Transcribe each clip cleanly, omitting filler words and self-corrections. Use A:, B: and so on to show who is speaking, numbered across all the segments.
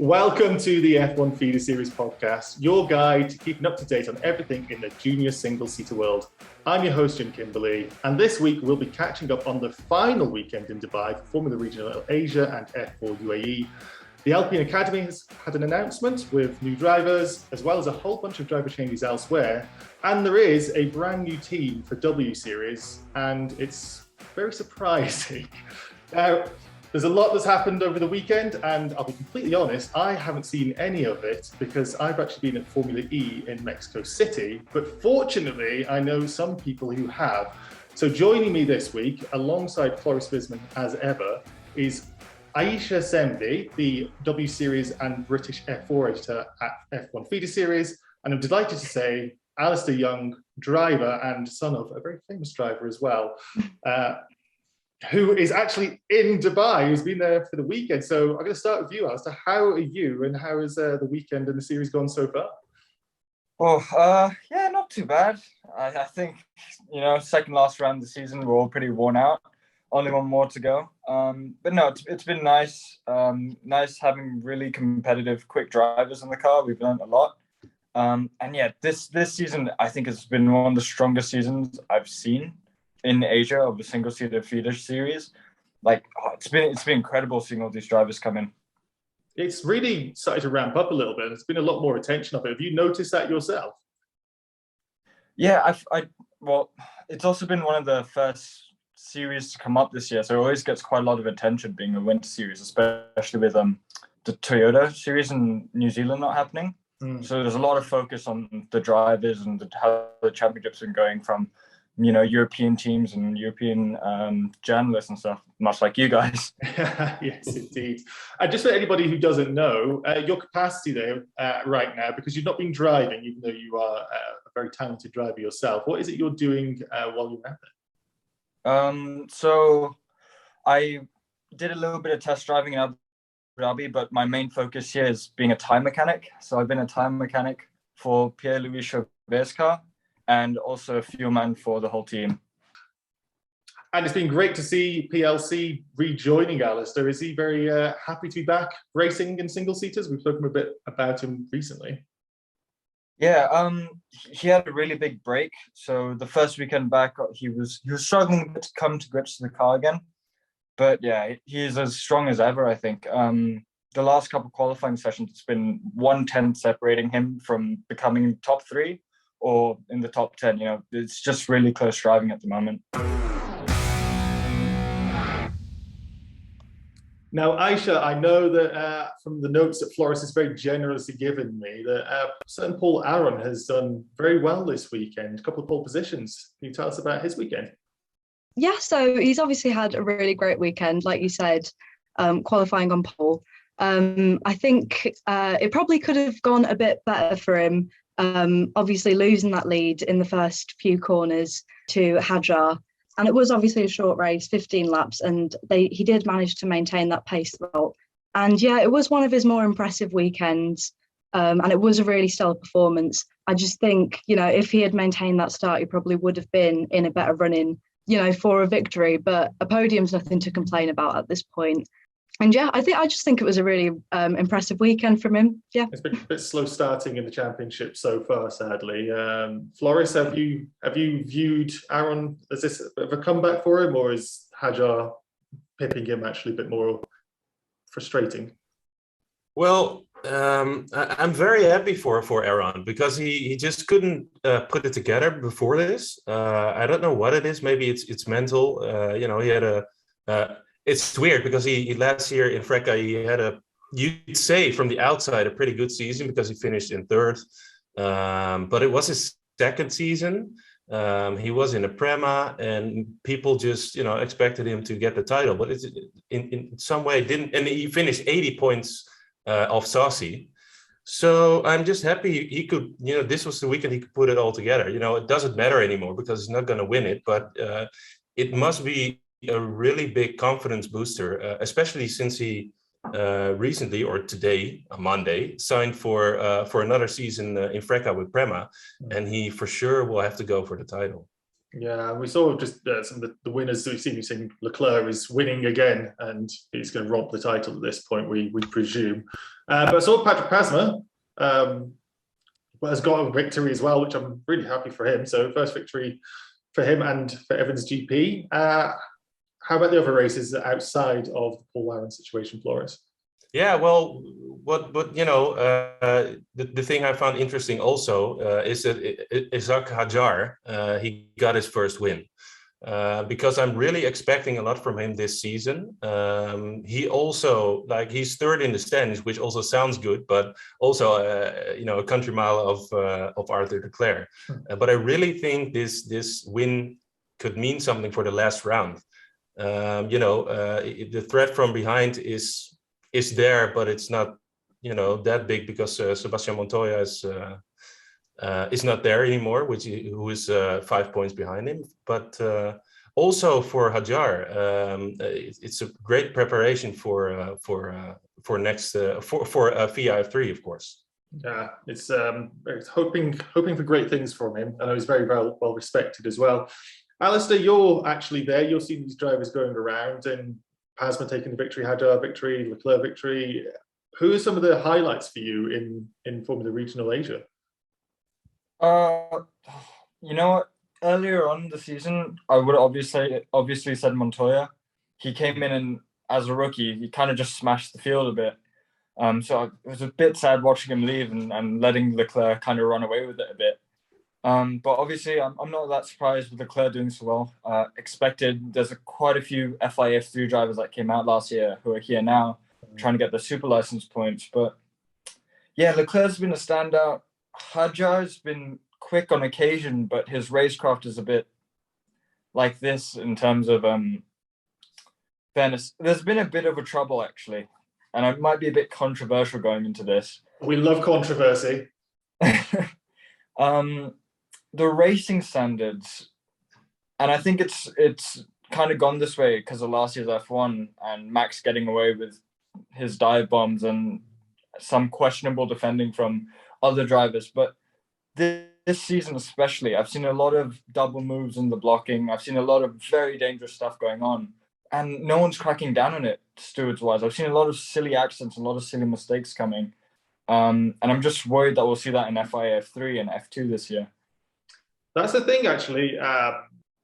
A: Welcome to the F1 Feeder Series podcast, your guide to keeping up to date on everything in the junior single-seater world. I'm your host, Jim Kimberley, and this week we'll be catching up on the final weekend in Dubai for Formula Regional Asia and F4 UAE. The Alpine Academy has had an announcement with new drivers, as well as a whole bunch of driver changes elsewhere, and there is a brand new team for W Series, and it's very surprising. Now, there's a lot that's happened over the weekend, and I'll be completely honest, I haven't seen any of it because I've actually been at Formula E in Mexico City, but fortunately, I know some people who have. So joining me this week, alongside Floris Visman as ever, is Aisha Sembi, the W Series and British F4 editor at F1 Feeder Series, and I'm delighted to say Alister Yoong, driver and son of a very famous driver as well, who is actually in Dubai, who's been there for the weekend. So I'm going to start with you, Alistair. How are you, and how has the weekend and the series gone so far?
B: Yeah, not too bad. I think, second last round of the season, we're all pretty worn out. Only one more to go. But no, it's been nice. Nice having really competitive, quick drivers in the car. We've learned a lot. And yeah, this season, I think it's been one of the strongest seasons I've seen in Asia of the single-seater feeder series. It's been incredible seeing all these drivers come in.
A: It's really started to ramp up a little bit. There's been a lot more attention of it. Have you noticed that yourself?
B: Yeah, well, it's also been one of the first series to come up this year, so it always gets quite a lot of attention being a winter series, especially with the Toyota series in New Zealand not happening. So there's a lot of focus on the drivers and how the championship's been going from European teams and European journalists and stuff, much like you guys.
A: Yes, indeed. And just for anybody who doesn't know, your capacity there right now, because you've not been driving, even though you are a very talented driver yourself, what is it you're doing while you're out there?
B: So I did a little bit of test driving in Abu Dhabi, but my main focus here is being a tyre mechanic. So I've been a tyre mechanic for Pierre-Louis Chauvet's car, and also a fuel man for the whole team.
A: And it's been great to see PLC rejoining Alistair. Is he very happy to be back racing in single-seaters? We've spoken a bit about him recently.
B: Yeah, he had a really big break. So the first weekend back, he was struggling to come to grips with the car again. But yeah, he's as strong as ever, I think. The last couple of qualifying sessions, it's been 1/10 separating him from becoming top 3 or in the top 10. It's just really close driving at the moment.
A: Now, Aisha, I know that from the notes that Floris has very generously given me, that certain Paul Aron has done very well this weekend, a couple of pole positions. Can you tell us about his weekend?
C: Yeah, so he's obviously had a really great weekend, like you said, qualifying on pole. I think it probably could have gone a bit better for him. Obviously losing that lead in the first few corners to Hajar, and it was obviously a short race, 15 laps, and he did manage to maintain that pace throughout. And yeah, it was one of his more impressive weekends, and it was a really stellar performance. I just think, if he had maintained that start, he probably would have been in a better running, for a victory, but a podium's nothing to complain about at this point. And yeah, I just think it was a really impressive weekend from him. Yeah,
A: it's been a bit slow starting in the championship so far, sadly. Floris, have you viewed Aron as this a bit of a comeback for him, or is Hajar pipping him actually a bit more frustrating?
D: Well, I'm very happy for Aron because he just couldn't put it together before this. I don't know what it is. Maybe it's mental. He had it's weird because he last year in FRECA, he had you'd say from the outside, a pretty good season because he finished in 3rd. But it was his 2nd season. He was in a Prema and people just, expected him to get the title, but it's in some way didn't. And he finished 80 points off Saucy. So I'm just happy he could, this was the weekend he could put it all together. It doesn't matter anymore because he's not going to win it, but it must be a really big confidence booster, especially since he recently, or today, on Monday, signed for another season in FRECA with Prema, and he for sure will have to go for the title.
A: Yeah, we saw just some of the winners that we've seen. We've seen Leclerc is winning again, and he's going to romp the title at this point, we presume. But I saw Patrick Pasma has got a victory as well, which I'm really happy for him. So first victory for him and for Evans GP. How about the other races outside of the Paul Aron situation, Flores?
D: Yeah, well, what you know, the thing I found interesting also is that Isaac Hadjar, he got his first win. Because I'm really expecting a lot from him this season. He also, like, he's third in the standings, which also sounds good, but also, a country mile of Arthur Leclerc. But I really think this win could mean something for the last round. The threat from behind is there, but it's not, that big because Sebastian Montoya is not there anymore, who is 5 points behind him. But also for Hadjar, it's a great preparation for next for FIA3, of course.
A: Yeah, it's hoping for great things from him. I know he's very well respected as well. Alistair, you're actually there. You're seeing these drivers going around, and Pasma taking the victory, Hadjar victory, Leclerc victory. Who are some of the highlights for you in Formula Regional Asia?
B: You know what? Earlier on in the season, I would obviously said Montoya. He came in and as a rookie, he kind of just smashed the field a bit. So it was a bit sad watching him leave and letting Leclerc kind of run away with it a bit. But obviously, I'm not that surprised with Leclerc doing so well. Expected. There's quite a few FIF3 drivers that came out last year who are here now trying to get the super license points. But yeah, Leclerc's been a standout. Hadjar's been quick on occasion, but his racecraft is a bit like this in terms of fairness. There's been a bit of a trouble, actually, and it might be a bit controversial going into this.
A: We love controversy.
B: The racing standards, and I think it's kind of gone this way because of last year's F1 and Max getting away with his dive bombs and some questionable defending from other drivers. But this season especially, I've seen a lot of double moves in the blocking. I've seen a lot of very dangerous stuff going on, and no one's cracking down on it, stewards-wise. I've seen a lot of silly accidents, a lot of silly mistakes coming. And I'm just worried that we'll see that in FIF3 and F2 this year.
A: That's the thing, actually.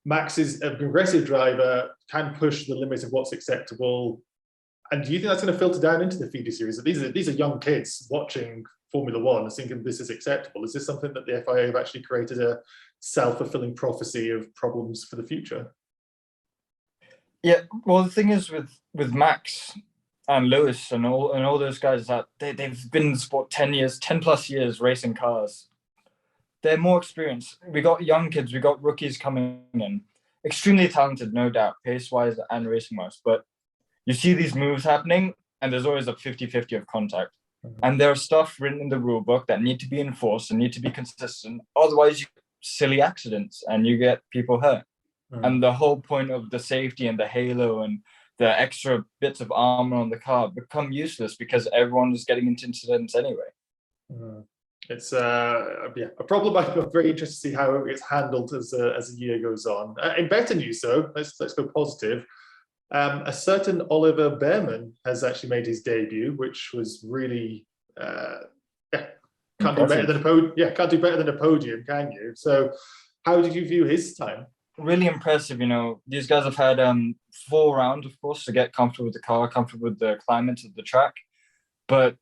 A: Max is a progressive driver, can push the limits of what's acceptable. And do you think that's going to filter down into the feeder series? These are young kids watching Formula One and thinking this is acceptable. Is this something that the FIA have actually created a self-fulfilling prophecy of problems for the future?
B: Yeah, well, the thing is with Max and Lewis and all those guys that they've been in the sport 10 plus years racing cars. They're more experienced. We got young kids, we got rookies coming in, extremely talented, no doubt, pace-wise and racing-wise. But you see these moves happening, and there's always a 50-50 of contact. And there's stuff written in the rule book that need to be enforced and need to be consistent. Otherwise, you get silly accidents and you get people hurt. And the whole point of the safety and the halo and the extra bits of armor on the car become useless because everyone is getting into incidents anyway.
A: It's a problem. I'm very interested to see how it gets handled as the year goes on. In better news, though, let's go positive. A certain Oliver Bearman has actually made his debut, which was really can't do better than a podium, can you? So, how did you view his time?
B: Really impressive. These guys have had 4 rounds, of course, to get comfortable with the car, comfortable with the climate of the track. But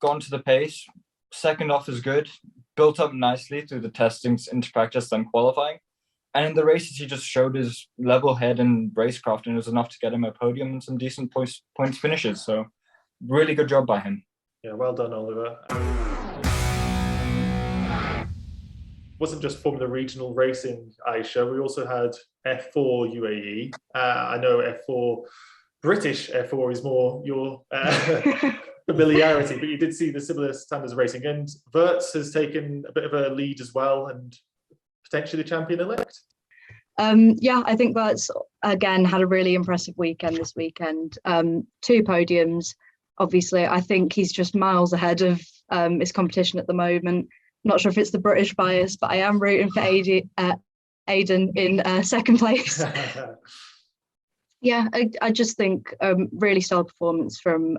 B: gone to the pace. Second off is good. Built up nicely through the testings into practice, then qualifying. And in the races, he just showed his level head and racecraft, and it was enough to get him a podium and some decent points finishes. So, really good job by him.
A: Yeah, well done, Oliver. Wasn't just Formula Regional Racing, Aisha. We also had F4 UAE. I know F4 British F4 is more your familiarity, but you did see the similar standards of racing. And Wurz has taken a bit of a lead as well, and potentially the champion-elect.
C: Yeah, I think Wurz, again, had a really impressive weekend this weekend. 2 podiums, obviously. I think he's just miles ahead of his competition at the moment. Not sure if it's the British bias, but I am rooting for Aiden in second place. Yeah, I just think really stellar performance from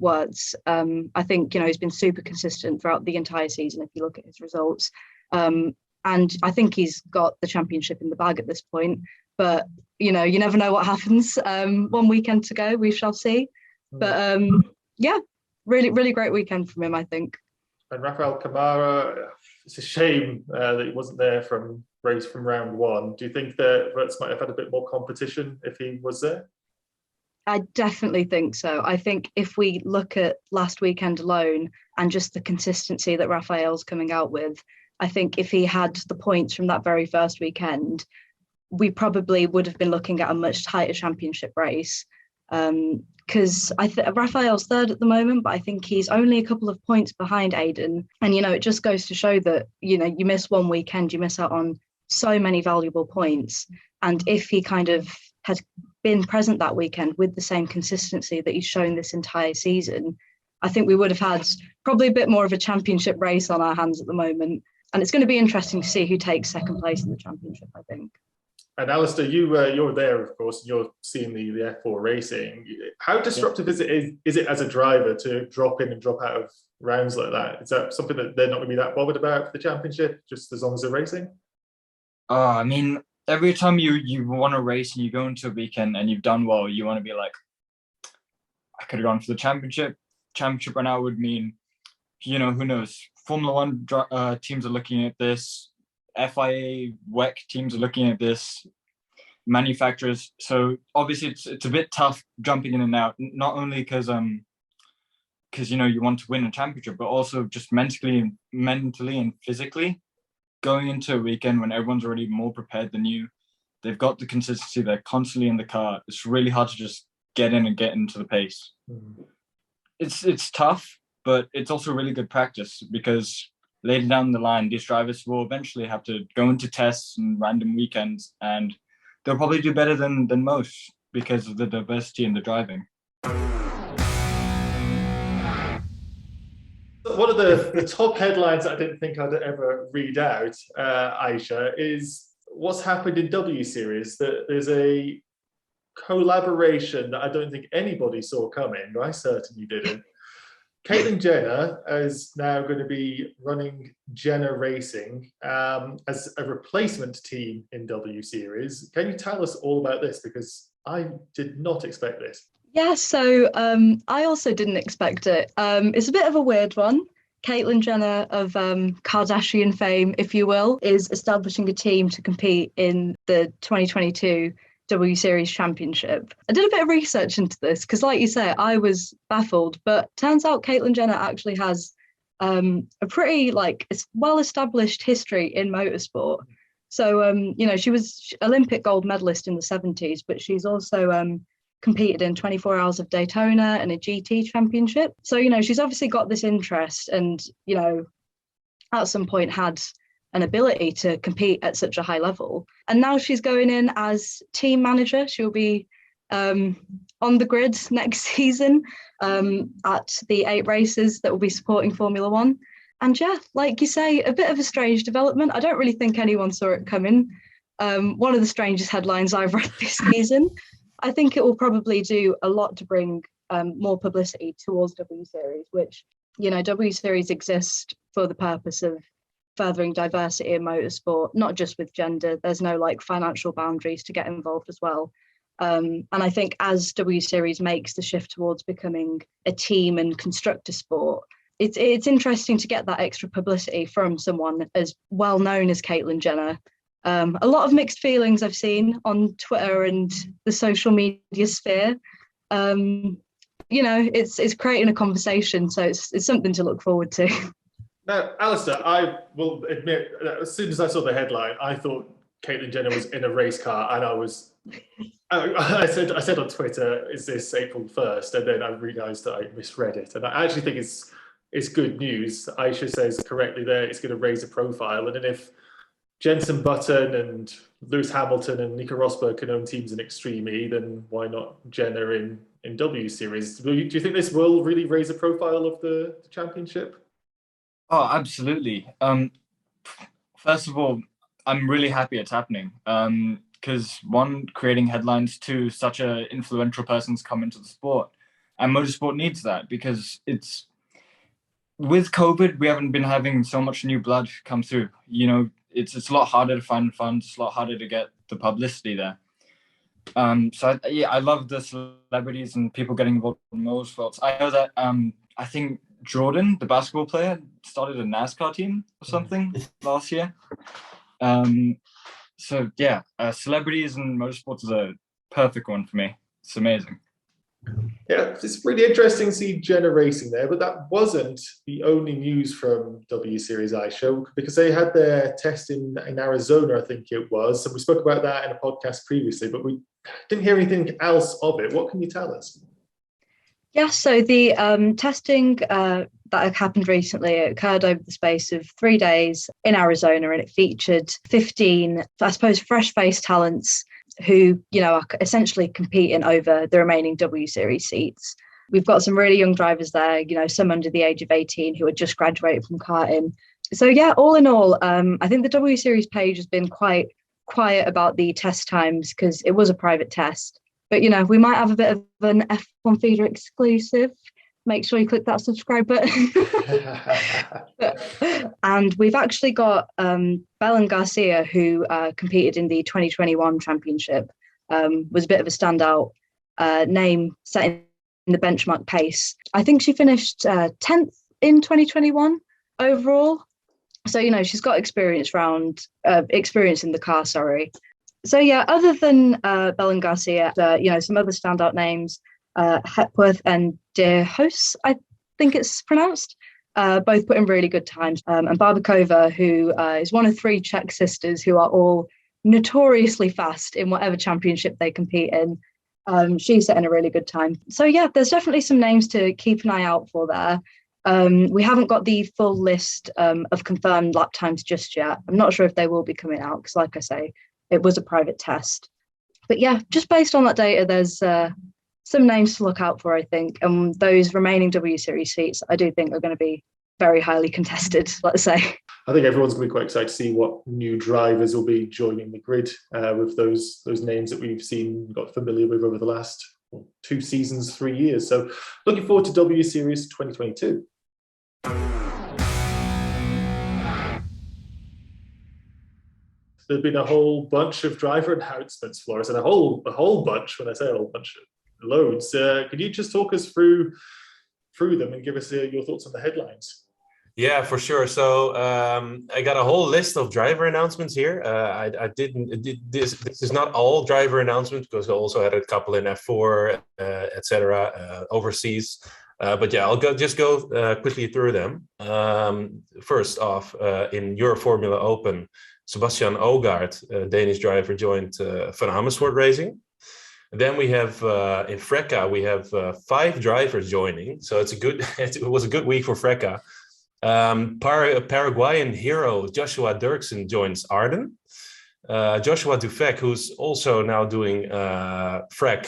C: Wurz. I think, he's been super consistent throughout the entire season if you look at his results. And I think he's got the championship in the bag at this point. But, you never know what happens. One weekend to go, we shall see. But yeah, really, really great weekend from him, I think.
A: And Rafael Camara, it's a shame that he wasn't there from round one. Do you think that Wurz might have had a bit more competition if he was there?
C: I definitely think so. I think if we look at last weekend alone and just the consistency that Rafael's coming out with, I think if he had the points from that very first weekend, we probably would have been looking at a much tighter championship race. Because Rafael's third at the moment, but I think he's only a couple of points behind Aiden. And, it just goes to show that, you miss one weekend, you miss out on so many valuable points. And if he kind of had been present that weekend with the same consistency that he's shown this entire season, I think we would have had probably a bit more of a championship race on our hands at the moment. And it's going to be interesting to see who takes second place in the championship, I think.
A: And Alistair, you're there, of course, and you're seeing the F4 racing. How disruptive is it as a driver to drop in and drop out of rounds like that? Is that something that they're not going to be that bothered about for the championship, just as long as they're racing?
B: I mean, every time you want to race and you go into a weekend and you've done well, you want to be like, I could have gone for the championship. Championship right now would mean, who knows? Formula One teams are looking at this. FIA, WEC teams are looking at this, manufacturers. So obviously it's a bit tough jumping in and out, not only because you want to win a championship, but also just mentally and physically going into a weekend when everyone's already more prepared than you. They've got the consistency, they're constantly in the car. It's really hard to just get in and get into the pace. It's tough, but it's also really good practice because later down the line, these drivers will eventually have to go into tests and random weekends, and they'll probably do better than most because of the diversity in the driving.
A: One of the top headlines I didn't think I'd ever read out, Aisha, is what's happened in W Series. That there's a collaboration that I don't think anybody saw coming. I certainly didn't. Caitlyn Jenner is now going to be running Jenner Racing as a replacement team in W Series. Can you tell us all about this? Because I did not expect this.
C: Yeah, so I also didn't expect it. It's a bit of a weird one. Caitlyn Jenner of Kardashian fame, if you will, is establishing a team to compete in the 2022 W Series Championship. I did a bit of research into this because, like you say, I was baffled, but turns out Caitlyn Jenner actually has a pretty well-established history in motorsport. So, she was Olympic gold medalist in the 70s, but she's also competed in 24 Hours of Daytona and a GT championship. So, she's obviously got this interest and, at some point had an ability to compete at such a high level. And now she's going in as team manager. She'll be on the grid next season at the 8 races that will be supporting Formula One. And yeah, like you say, a bit of a strange development. I don't really think anyone saw it coming. One of the strangest headlines I've read this season. I think it will probably do a lot to bring more publicity towards W Series, which, W Series exist for the purpose of furthering diversity in motorsport, not just with gender. There's no financial boundaries to get involved as well. And I think as W Series makes the shift towards becoming a team and constructor sport, it's interesting to get that extra publicity from someone as well known as Caitlyn Jenner. A lot of mixed feelings I've seen on Twitter and the social media sphere. It's creating a conversation, so it's something to look forward to.
A: Now, Alistair, I will admit, as soon as I saw the headline, I thought Caitlyn Jenner was in a race car, and I said on Twitter, "Is this April 1st?" And then I realised that I misread it, and I actually think it's good news. Aisha says correctly there, it's going to raise a profile, and then if Jenson Button and Lewis Hamilton and Nico Rosberg can own teams in Extreme E, then why not Jenner in W Series? Do you think this will really raise the profile of the championship?
B: Oh, absolutely. First of all, I'm really happy it's happening. because one, creating headlines, two, such an influential person's come into the sport, and motorsport needs that because it's with COVID, we haven't been having so much new blood come through. You know, it's a lot harder to find funds, it's a lot harder to get the publicity there. I love the celebrities and people getting involved in motorsports. I know that I think Jordan, the basketball player, started a NASCAR team or something last year. Celebrities and motorsports is a perfect one for me. It's amazing.
A: Yeah, it's really interesting to see Jenner racing there, but that wasn't the only news from W Series I Show, because they had their test in Arizona, I think it was. So we spoke about that in a podcast previously, but we didn't hear anything else of it. What can you tell us?
C: Yeah, so the testing that happened recently, it occurred over the space of 3 days in Arizona, and it featured 15, I suppose, fresh-faced talents who, you know, are essentially competing over the remaining W Series seats. We've got some really young drivers there, you know, some under the age of 18 who had just graduated from karting. So yeah, all in all, I think the W Series page has been quite quiet about the test times because it was a private test. But, you know, we might have a bit of an F1 Feeder exclusive. Make sure you click that subscribe button. And we've actually got Belen Garcia, who competed in the 2021 championship, was a bit of a standout name, setting the benchmark pace. I think she finished 10th in 2021 overall. So, you know, she's got experience in the car, So, yeah, other than Belen Garcia, you know, some other standout names, Hepworth and De Hoos, I think it's pronounced, both put in really good times. And Barbakova, who is one of 3 Czech sisters who are all notoriously fast in whatever championship they compete in. She's setting a really good time. So, yeah, there's definitely some names to keep an eye out for there. We haven't got the full list of confirmed lap times just yet. I'm not sure if they will be coming out because, like I say, it was a private test. But yeah, just based on that data, there's some names to look out for, I think. And those remaining W Series seats, I do think are going to be very highly contested, let's say.
A: I think everyone's going to be quite excited to see what new drivers will be joining the grid with those names that we've seen, got familiar with over the last 2 seasons, 3 years. So looking forward to W Series 2022. There's been a whole bunch of driver announcements, Flores, and a whole bunch. When I say a whole bunch, loads. Could you just talk us through them and give us your thoughts on the headlines?
D: Yeah, for sure. So I got a whole list of driver announcements here. This is not all driver announcements because I also had a couple in F4, etc. Overseas. But yeah, I'll go quickly through them. First off, in Euro Formula Open, Sebastian Ogaard, a Danish driver, joined Van Amersfoort Racing. Then we have in FRECA, we have 5 drivers joining. So it was a good week for FRECA. Paraguayan hero Joshua Dirksen joins Arden. Joshua Dufek, who's also now doing FREC,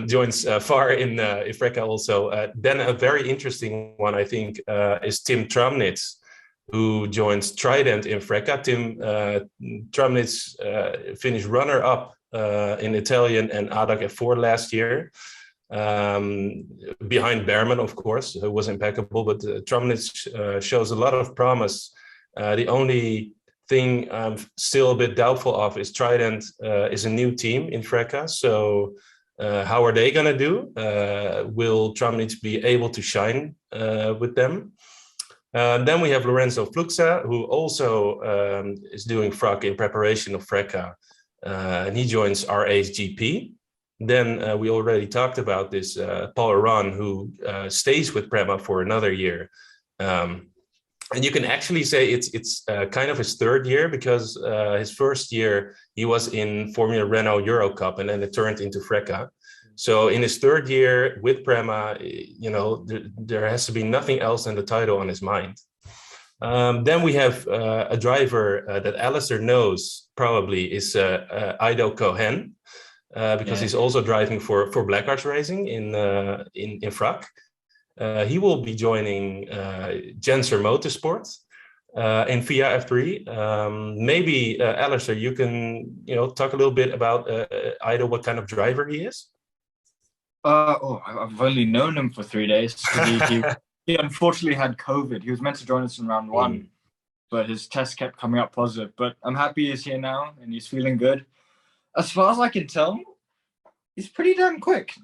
D: joins FAR in FRECA also. Then a very interesting one, I think, is Tim Tramnitz, who joins Trident in FRECA. Tim Tramnitz finished runner-up in Italian and ADAC F4 last year. Behind Bearman, of course, who was impeccable, but Tramnitz shows a lot of promise. The only thing I'm still a bit doubtful of is Trident is a new team in FRECA, so how are they going to do? Will Tramnitz be able to shine with them? Then we have Lorenzo Fluxa, who also is doing FRAC in preparation of FRECA, and he joins RA's GP. Then we already talked about this, Paul Aron, who stays with Prema for another year. And you can actually say it's kind of his 3rd year because his 1st year he was in Formula Renault Euro Cup and then it turned into FRECA. So in his 3rd year with Prema, you know, there has to be nothing else than the title on his mind. Then we have a driver that Alistair knows probably is Ido Cohen. Because he's also driving for Blackguards Racing in FRAC. He will be joining Genser Motorsport. in VIA F3. Maybe Alistair, you can talk a little bit about Ido, what kind of driver he is.
B: I've only known him for 3 days because he unfortunately had COVID. He was meant to join us in round one, but his test kept coming up positive. But I'm happy he's here now and he's feeling good. As far as I can tell, he's pretty damn quick.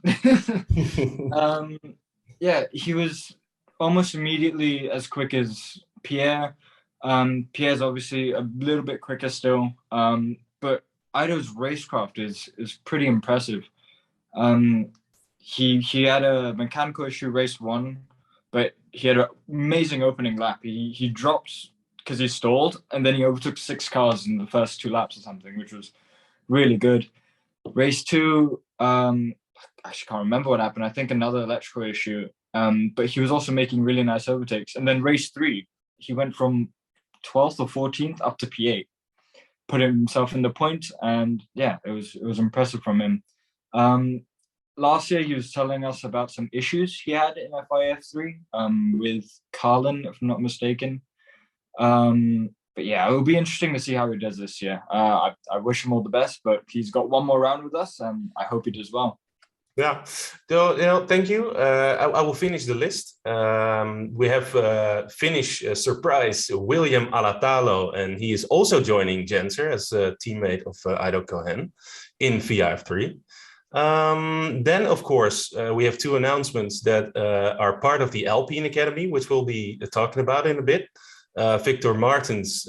B: Yeah, he was almost immediately as quick as Pierre. Pierre's obviously a little bit quicker still, but Ido's racecraft is pretty impressive. He had a mechanical issue race one, but he had an amazing opening lap. He dropped because he stalled, and then he overtook 6 cars in the first 2 laps or something, which was really good. Race two, I actually can't remember what happened. I think another electrical issue, but he was also making really nice overtakes. And then race 3, he went from 12th or 14th up to P8, put himself in the point, and yeah, it was impressive from him. Last year, he was telling us about some issues he had in FIF3 with Carlin, if I'm not mistaken. But yeah, it will be interesting to see how he does this year. I wish him all the best, but he's got one more round with us, and I hope he does well.
D: Yeah, so thank you. I will finish the list. We have Finnish surprise William Alatalo, and he is also joining Genser as a teammate of Ido Cohen in VIA F3. Then, of course, we have 2 announcements that are part of the Alpine Academy, which we'll be talking about in a bit. Victor Martens,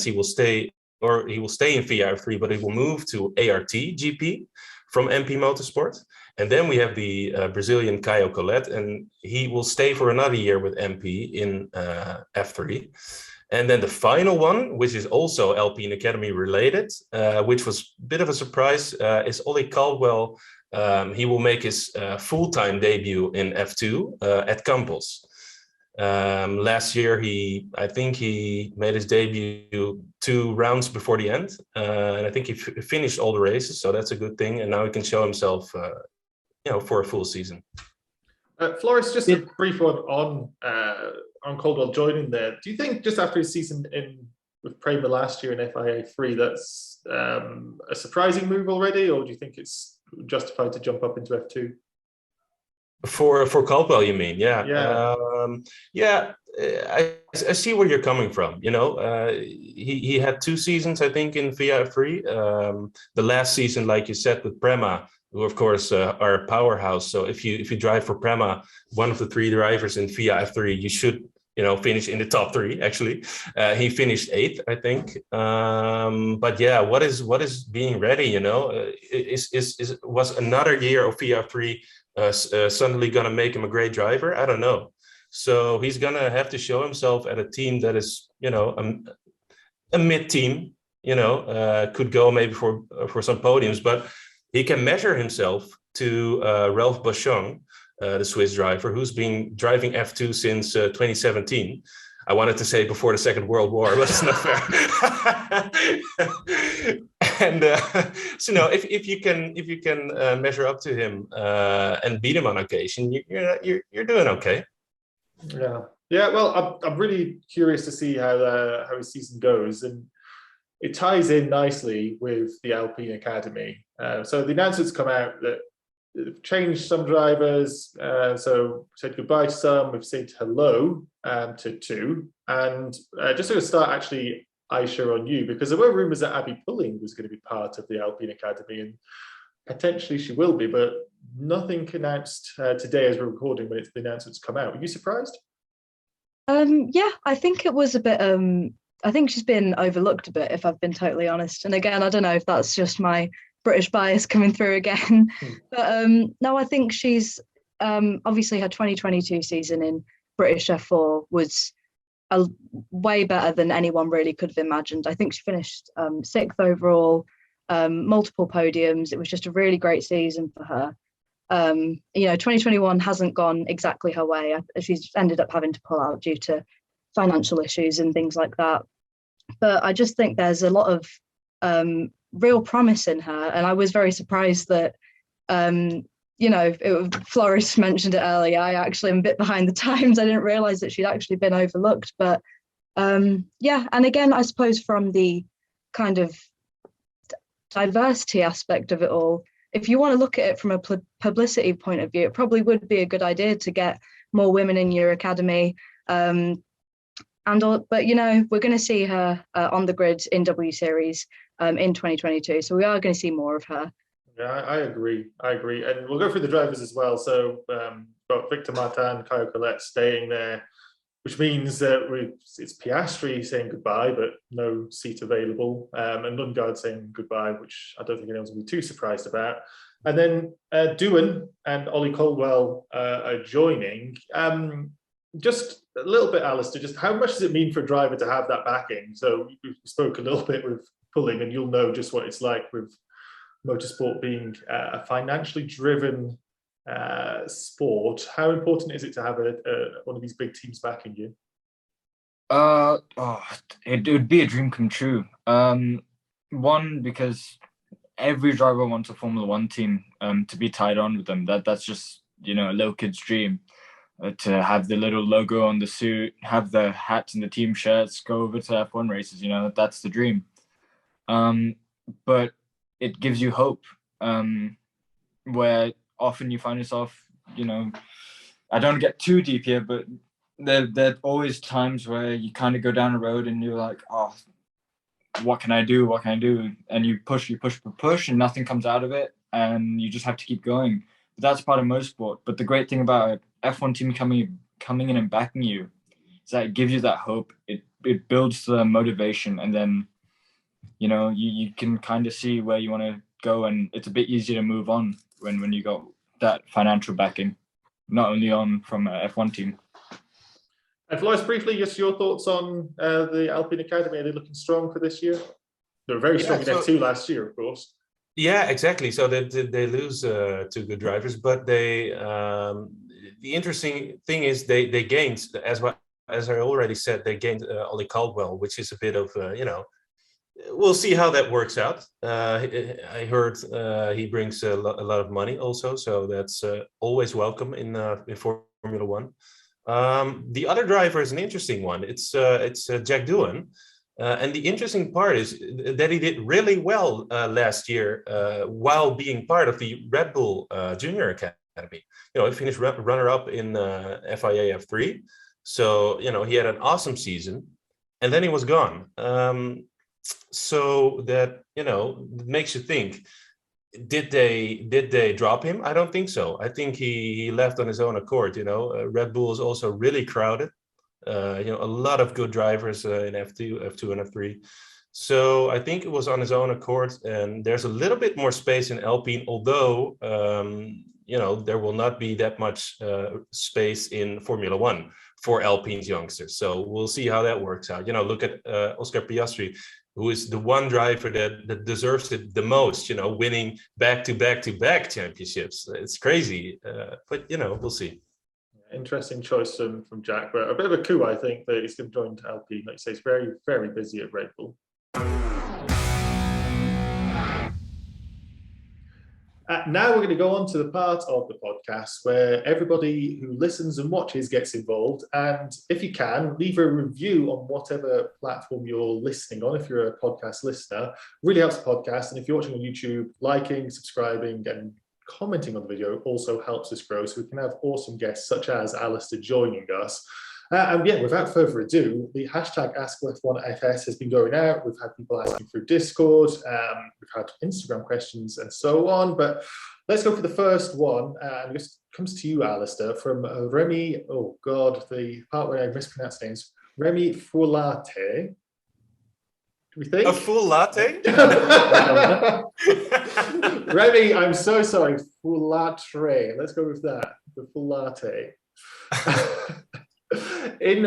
D: he will stay in VIA F3, but he will move to ART GP from MP Motorsport. And then we have the Brazilian Caio Colette, and he will stay for another year with MP in F3. And then the final one, which is also Alpine Academy related, which was a bit of a surprise, is Ollie Caldwell. He will make his full-time debut in F2 at Campos. Last year, I think he made his debut 2 rounds before the end, and I think he finished all the races, so that's a good thing. And now he can show himself, for a full season.
A: Floris, just a brief one on Caldwell joining there. Do you think just after his season with Prema last year in FIA3, that's a surprising move already, or do you think it's justified to jump up into F2?
D: For Caldwell, you mean?
A: Yeah.
D: I see where you're coming from. He had 2 seasons, I think, in VIA F3. The last season, like you said, with Prema, who of course are a powerhouse. So if you drive for Prema, one of the 3 drivers in VIA F3, you should finish in the top 3. Actually, he finished 8th, I think. But yeah, what is being ready? Was another year of VIA F3 suddenly going to make him a great driver? I don't know. So he's going to have to show himself at a team that is, a mid team, could go maybe for some podiums, but he can measure himself to Ralph Boschung, the Swiss driver, who's been driving F2 since 2017. I wanted to say before the Second World War, but it's not fair. And so if you can measure up to him and beat him on occasion, you're doing okay.
A: Yeah. Well, I'm really curious to see how his season goes, and it ties in nicely with the Alpine Academy. So the announcements come out that they've changed some drivers, so said goodbye to some, we've said hello to 2. And just to start, actually, Aisha, on you, because there were rumours that Abby Pulling was going to be part of the Alpine Academy, and potentially she will be, but nothing announced today as we're recording when the announcements come out. Were you surprised?
C: Yeah, I think it was a bit... I think she's been overlooked a bit, if I've been totally honest. And again, I don't know if that's just my British bias coming through again. But no, I think she's obviously her 2022 season in British F4 was way better than anyone really could have imagined. I think she finished 6th overall, multiple podiums. It was just a really great season for her. 2021 hasn't gone exactly her way. She's ended up having to pull out due to financial issues and things like that. But I just think there's a lot of real promise in her. And I was very surprised that, Floris mentioned it earlier. I actually am a bit behind the times. I didn't realise that she'd actually been overlooked. But Yeah, and again, I suppose from the kind of diversity aspect of it all, if you want to look at it from a publicity point of view, it probably would be a good idea to get more women in your academy. But you know, we're going to see her on the grid in W Series in 2022, so we are going to see more of her.
A: Yeah, I agree. And we'll go through the drivers as well. So got Victor Martin, Caio Collet staying there, which means that it's Piastri saying goodbye, but no seat available, and Lundgaard saying goodbye, which I don't think anyone's going to be too surprised about. And then Doohan and Ollie Caldwell are joining. Just a little bit, Alistair, just how much does it mean for a driver to have that backing? So we spoke a little bit with pulling, and you'll know just what it's like with motorsport being a financially driven sport. How important is it to have one of these big teams backing you?
B: It would be a dream come true. One, because every driver wants a Formula One team to be tied on with them. That's just, you know, a little kid's dream. To have the little logo on the suit, have the hats and the team shirts, go over to F1 races, you know, that's the dream. But it gives you hope, where often you find yourself, you know, I don't get too deep here, but there are always times where you kind of go down a road and you're like, oh, what can I do? And you push, and nothing comes out of it, and you just have to keep going. But that's part of motorsport. But the great thing about an F1 team coming in and backing you is that it gives you that hope. It builds the motivation, and then, you know, you can kind of see where you want to go, and it's a bit easier to move on when you got that financial backing, not only on from a F1 team.
A: And Floris, briefly, just your thoughts on the Alpine Academy. Are they looking strong for this year? They were very strong in F2 last year, of course.
D: Yeah, exactly. So they lose two good drivers, but they the interesting thing is they gained, as I already said, they gained Ollie Caldwell, which is a bit of you know, we'll see how that works out. I heard he brings a lot of money also, so that's always welcome in Formula One. The other driver is an interesting one. It's Jack Doohan. And the interesting part is that he did really well last year while being part of the Red Bull Junior Academy. You know, he finished runner-up in FIA F3. So, you know, he had an awesome season, and then he was gone. So that, you know, makes you think, did they drop him? I don't think so. I think he left on his own accord. You know, Red Bull is also really crowded. You know, a lot of good drivers in F2 and F3. So I think it was on his own accord, and there's a little bit more space in Alpine, although, you know, there will not be that much space in Formula One for Alpine's youngsters. So we'll see how that works out. You know, look at Oscar Piastri, who is the one driver that deserves it the most, you know, winning back-to-back championships. It's crazy, but, you know, we'll see.
A: Interesting choice from Jack, but a bit of a coup, I think, that he's going to join Alpine. Like you say, he's very, very busy at Red Bull. Now we're going to go on to the part of the podcast where everybody who listens and watches gets involved. And if you can, leave a review on whatever platform you're listening on. If you're a podcast listener, really helps the podcast. And if you're watching on YouTube, liking, subscribing, and commenting on the video also helps us grow, so we can have awesome guests such as Alistair joining us. And yeah, without further ado, the hashtag AskF1FS has been going out. We've had people asking through Discord, we've had Instagram questions and so on, but let's go for the first one. And this comes to you, Alistair, from Remy, oh God, the part where I mispronounce names, Remy Foulate. We think?
D: A full latte?
A: Remy, I'm so sorry. Foulatre. Let's go with that. The full latte.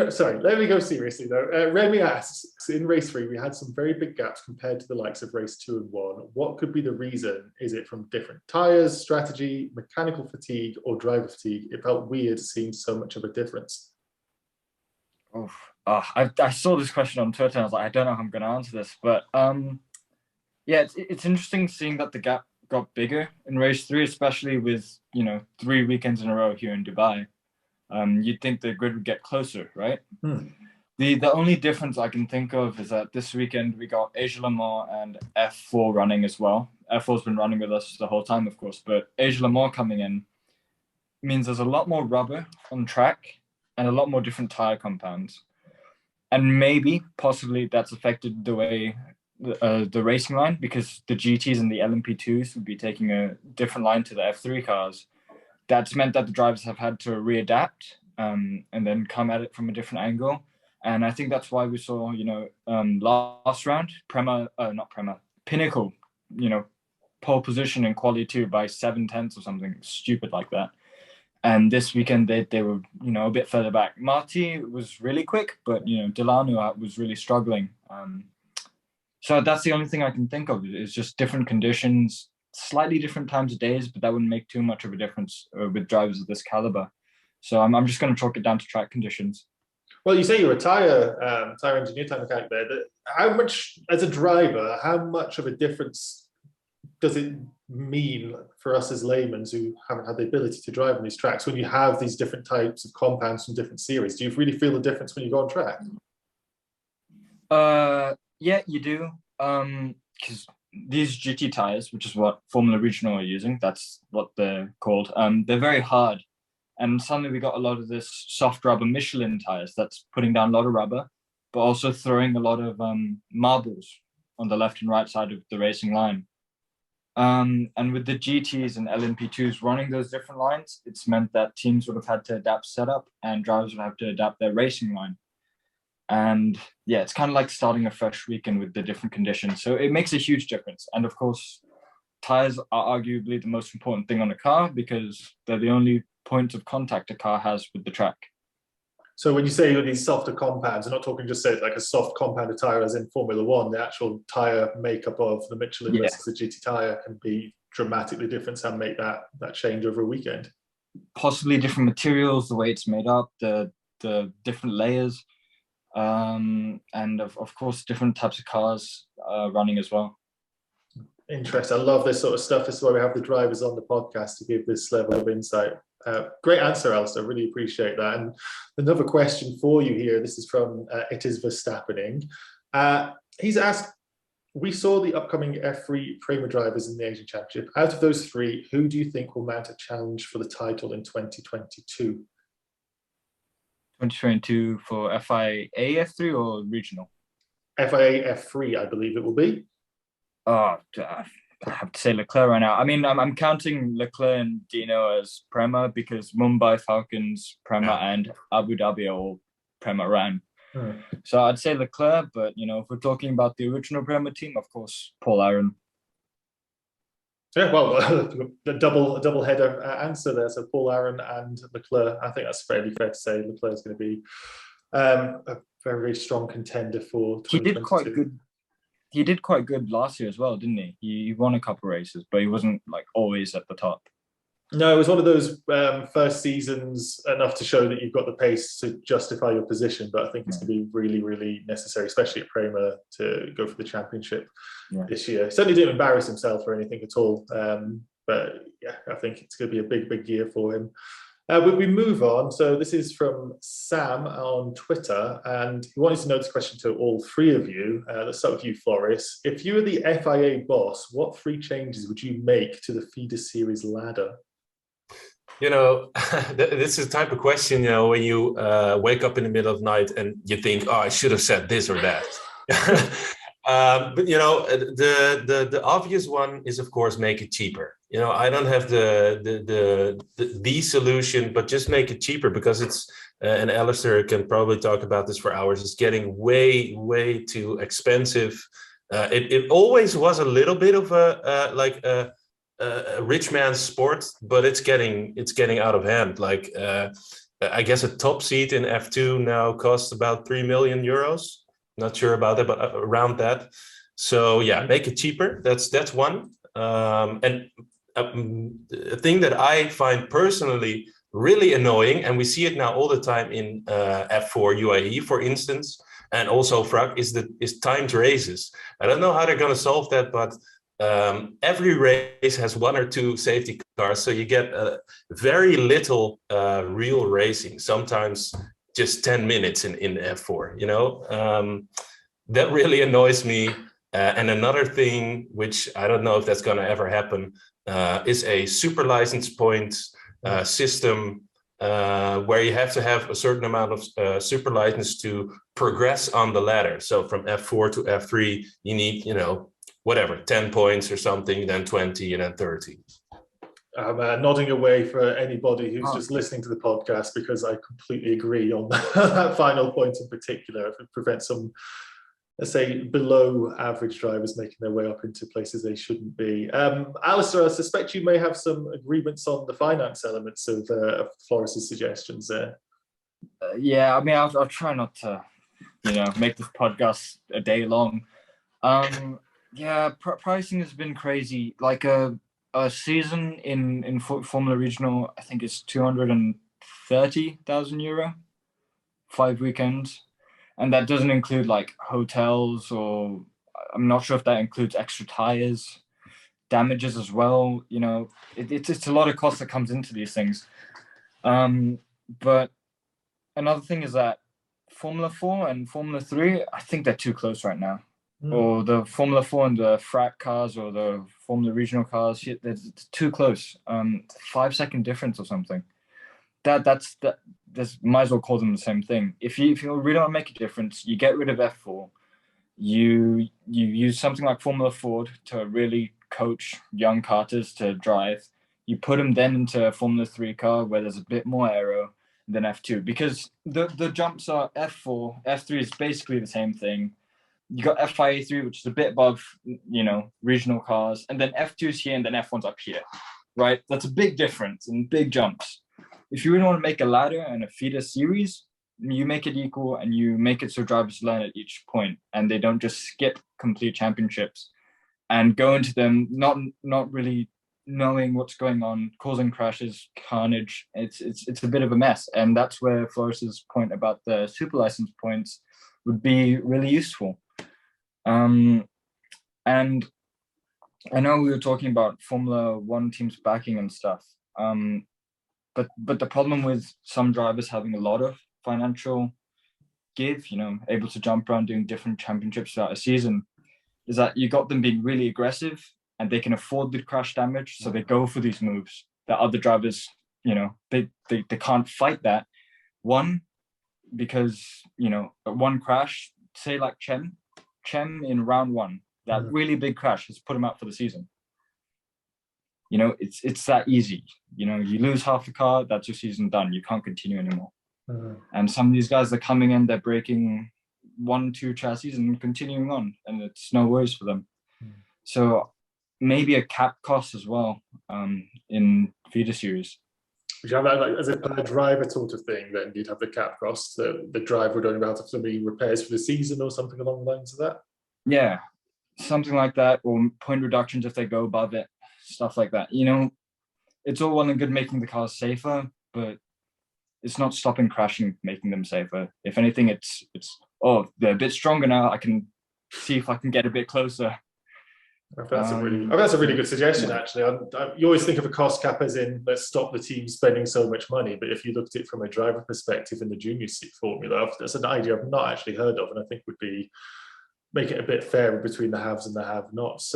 A: Sorry, let me go seriously though. Remy asks, in race 3, we had some very big gaps compared to the likes of race 2 and 1. What could be the reason? Is it from different tyres, strategy, mechanical fatigue, or driver fatigue? It felt weird seeing so much of a difference.
B: I saw this question on Twitter and I was like, I don't know how I'm going to answer this, but yeah, it's interesting seeing that the gap got bigger in race 3, especially with, you know, 3 weekends in a row here in Dubai. You'd think the grid would get closer, right? The only difference I can think of is that this weekend we got Asia Le Mans and F4 running as well. F4's been running with us the whole time, of course, but Asia Le Mans coming in means there's a lot more rubber on track and a lot more different tire compounds. And maybe, possibly, that's affected the way the racing line, because the GTs and the LMP2s would be taking a different line to the F3 cars. That's meant that the drivers have had to readapt and then come at it from a different angle. And I think that's why we saw, last round, Pinnacle, pole position in quali 2 by 7/10 or something stupid like that. And this weekend they were, a bit further back. Marty was really quick, but, Delano was really struggling. So that's the only thing I can think of is just different conditions, slightly different times of days, but that wouldn't make too much of a difference with drivers of this caliber. So I'm just going to chalk it down to track conditions.
A: Well, you say you're a tire engineer, tire mechanic there. How much, as a driver, how much of a difference does it mean for us as laymen who haven't had the ability to drive on these tracks when you have these different types of compounds from different series? Do you really feel the difference when you go on track?
B: Yeah, you do. Because these GT tires, which is what Formula Regional are using, that's what they're called. They're very hard. And suddenly we got a lot of this soft rubber Michelin tires that's putting down a lot of rubber, but also throwing a lot of marbles on the left and right side of the racing line. And with the GTs and LMP2s running those different lines, it's meant that teams would have had to adapt setup and drivers would have to adapt their racing line. And yeah, it's kind of like starting a fresh weekend with the different conditions. So it makes a huge difference. And of course, tires are arguably the most important thing on a car because they're the only point of contact a car has with the track.
A: So when you say these softer compounds, I'm not talking just say like a soft compounded tire as in Formula One, the actual tire makeup of the Michelin versus the GT tire can be dramatically different and make that change over a weekend.
B: Possibly different materials, the way it's made up, the different layers, and of course different types of cars running as well.
A: Interesting. I love this sort of stuff. This is why we have the drivers on the podcast to give this level of insight. Great answer, Alistair. Really appreciate that. And another question for you here. This is from It Is Verstappening. He's asked, we saw the upcoming F3 Prema drivers in the Asian Championship. Out of those three, who do you think will mount a challenge for the title in 2022?
B: 2022 for FIA F3 or regional?
A: FIA F3, I believe it will be.
B: Oh, I have to say Leclerc right now. I mean, I'm counting Leclerc and Dino as Prema because Mumbai Falcons, Prema, and Abu Dhabi are all Prema ran. So I'd say Leclerc, but if we're talking about the original Prema team, of course, Paul Aron.
A: Yeah, well, a double header answer there. So Paul Aron and Leclerc. I think that's fairly fair to say. Leclerc is going to be a very, very strong contender for 2022.
B: He did quite good last year as well, didn't he? He won a couple of races, but he wasn't like always at the top.
A: No, it was one of those first seasons enough to show that you've got the pace to justify your position. But I think it's going to be really, really necessary, especially at Prema, to go for the championship this year. He certainly didn't embarrass himself or anything at all. But yeah, I think it's going to be a big, big year for him. But we move on. So this is from Sam on Twitter, and he wanted to know this question to all three of you. Let's start with you, Floris. If you were the FIA boss, what three changes would you make to the feeder series ladder?
D: This is the type of question, when you wake up in the middle of the night and you think, oh, I should have said this or that. But the obvious one is, of course, make it cheaper. I don't have the solution, but just make it cheaper because it's and Alistair can probably talk about this for hours. It's getting way too expensive. It always was a little bit of a rich man's sport, but it's getting out of hand. I guess a top seat in F2 now costs about 3 million euros. Not sure about that, but around that. So yeah, make it cheaper. That's one. And a thing that I find personally really annoying, and we see it now all the time in F4 UAE, for instance, and also FRAC, is timed races. I don't know how they're going to solve that, but every race has one or two safety cars, so you get very little real racing. Sometimes just 10 minutes in F4, that really annoys me. And another thing, which I don't know if that's going to ever happen, is a super license points system where you have to have a certain amount of super license to progress on the ladder. So from F4 to F3, you need, 10 points or something, then 20, and then 30.
A: I'm nodding away for anybody who's just listening to the podcast, because I completely agree on that final point in particular. If it prevents some, let's say, below average drivers making their way up into places they shouldn't be. Alistair, I suspect you may have some agreements on the finance elements of Floris's suggestions there.
B: Yeah, I mean, I'll try not to, make this podcast a day long. Pricing has been crazy. Like a season in Formula Regional, I think it's €230,000, 5 weekends. And that doesn't include like hotels, or I'm not sure if that includes extra tires, damages as well. It's a lot of cost that comes into these things. But another thing is that Formula 4 and Formula 3, I think they're too close right now. Or the Formula 4 and the frat cars, or the Formula Regional cars, they're too close. 5-second difference or something. That's might as well call them the same thing. If you really want to make a difference, you get rid of F4. You use something like Formula Ford to really coach young karters to drive. You put them then into a Formula 3 car where there's a bit more aero than F2, because the jumps are F4, F3 is basically the same thing. You got FIA3, which is a bit above, regional cars, and then F2's here and then F1's up here, right? That's a big difference and big jumps. If you really want to make a ladder and a feeder series, you make it equal and you make it so drivers learn at each point and they don't just skip complete championships and go into them not really knowing what's going on, causing crashes, carnage. It's a bit of a mess, and that's where Floris's point about the super license points would be really useful. And I know we were talking about Formula 1 teams backing and stuff. But the problem with some drivers having a lot of financial give, able to jump around doing different championships throughout a season, is that you got them being really aggressive and they can afford the crash damage. So they go for these moves that other drivers, they can't fight that. One, because, one crash, say like Chem in round 1, that really big crash has put him out for the season. It's that easy. You lose half a car, that's your season done. You can't continue anymore. And some of these guys are coming in, they're breaking 1-2 chassis and continuing on, and it's no worries for them. So maybe a cap cost as well in feeder series.
A: Would you have that like as a per driver sort of thing? Then you'd have the cap cost. The driver would only be able to have so many repairs for the season or something along the lines of that.
B: Yeah, something like that, or point reductions if they go above it, stuff like that. It's all well and good making the cars safer, but it's not stopping crashing, making them safer. If anything, it's they're a bit stronger now. I can see if I can get a bit closer.
A: I think that's a really good suggestion, actually. You always think of a cost cap as in, let's stop the team spending so much money. But if you looked at it from a driver perspective in the junior seat formula, that's an idea I've not actually heard of, and I think would be make it a bit fairer between the haves and the have-nots.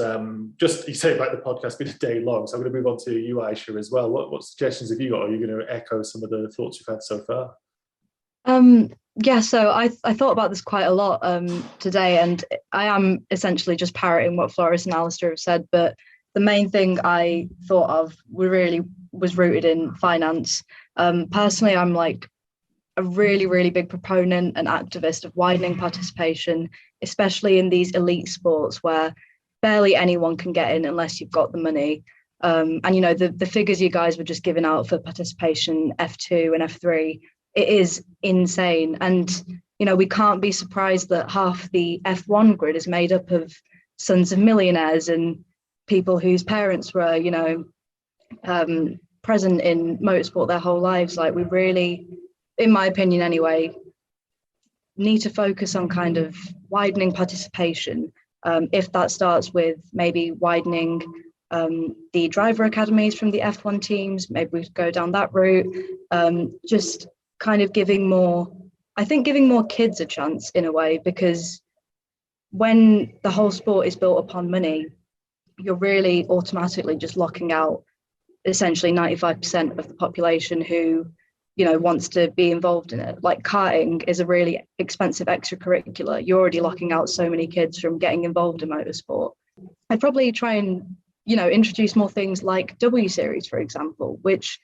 A: Just, you say about the podcast being a day long, so I'm going to move on to you, Aisha, as well. What suggestions have you got? Are you going to echo some of the thoughts you've had so far?
C: So I thought about this quite a lot today, and I am essentially just parroting what Floris and Alistair have said, but the main thing I thought of was rooted in finance. Personally, I'm like a really, really big proponent and activist of widening participation, especially in these elite sports where barely anyone can get in unless you've got the money. And the figures you guys were just giving out for participation F2 and F3, it is insane. And, we can't be surprised that half the F1 grid is made up of sons of millionaires and people whose parents were, present in motorsport their whole lives. Like, we really, in my opinion anyway, need to focus on kind of widening participation. If that starts with maybe widening the driver academies from the F1 teams, maybe we go down that route. Just kind of giving more I think giving more kids a chance in a way, because when the whole sport is built upon money, you're really automatically just locking out essentially 95% of the population who, wants to be involved in it. Like karting is a really expensive extracurricular. You're already locking out so many kids from getting involved in motorsport. I'd probably try and, introduce more things like W Series, for example, which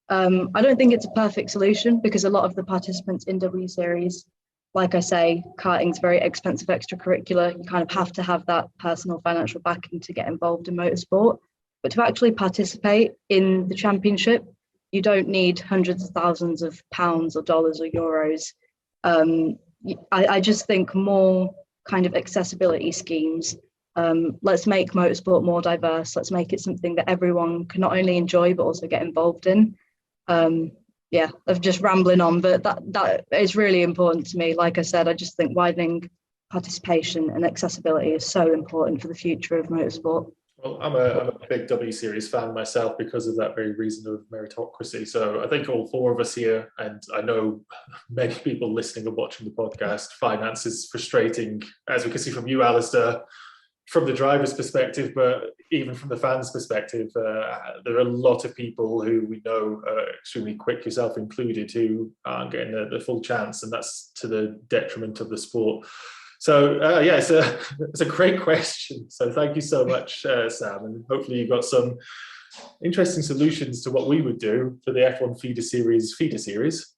C: I don't think it's a perfect solution, because a lot of the participants in W Series, like I say, karting's a very expensive extracurricular. You kind of have to have that personal financial backing to get involved in motorsport. But to actually participate in the championship, you don't need hundreds of thousands of pounds or dollars or euros. I just think more kind of accessibility schemes. Let's make motorsport more diverse. Let's make it something that everyone can not only enjoy, but also get involved in. I'm just rambling on, but that is really important to me. Like I said, I just think widening participation and accessibility is so important for the future of motorsport.
A: Well, I'm a big W Series fan myself because of that very reason of meritocracy. So I think all four of us here, and I know many people listening and watching the podcast, finance is frustrating, as we can see from you, Alistair, from the driver's perspective, but even from the fans' perspective. There are a lot of people who we know are extremely quick, yourself included, who aren't getting the full chance, and that's to the detriment of the sport. So it's a great question. So thank you so much, Sam, and hopefully you've got some interesting solutions to what we would do for the F1 feeder series.